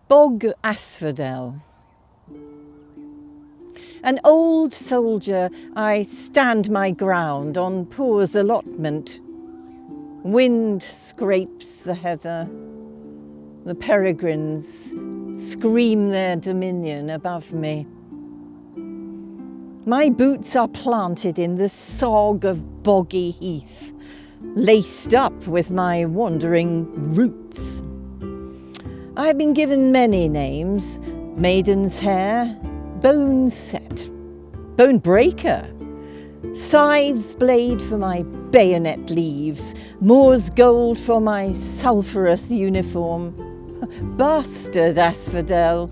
Bog Asphodel. An old soldier, I stand my ground on poor's allotment. Wind scrapes the heather. The peregrines scream their dominion above me. My boots are planted in the sog of boggy heath, laced up with my wandering roots. I have been given many names: maiden's hair, bone set, bone breaker, scythe's blade for my bayonet leaves, Moor's gold for my sulphurous uniform, bastard asphodel.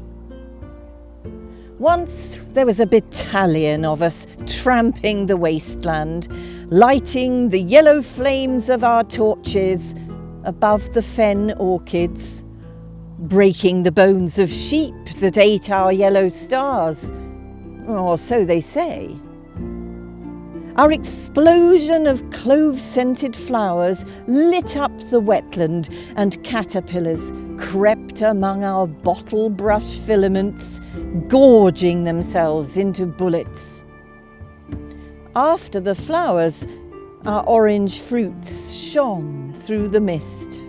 Once there was a battalion of us tramping the wasteland, lighting the yellow flames of our torches above the fen orchids, breaking the bones of sheep that ate our yellow stars, or so they say. Our explosion of clove-scented flowers lit up the wetland, and caterpillars crept among our bottle brush filaments, gorging themselves into bullets. After the flowers, our orange fruits shone through the mist.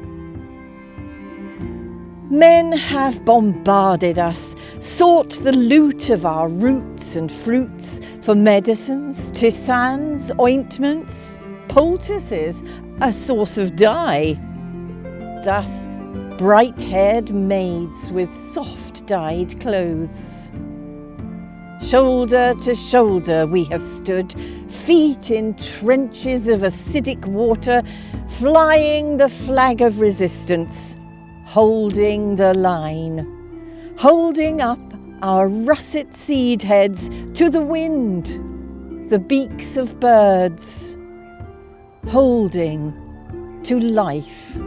Men have bombarded us, sought the loot of our roots and fruits for medicines, tisanes, ointments, poultices, a source of dye. Thus, bright-haired maids with soft-dyed clothes. Shoulder to shoulder we have stood, feet in trenches of acidic water, flying the flag of resistance, holding the line, holding up our russet seed heads to the wind, the beaks of birds, holding to life.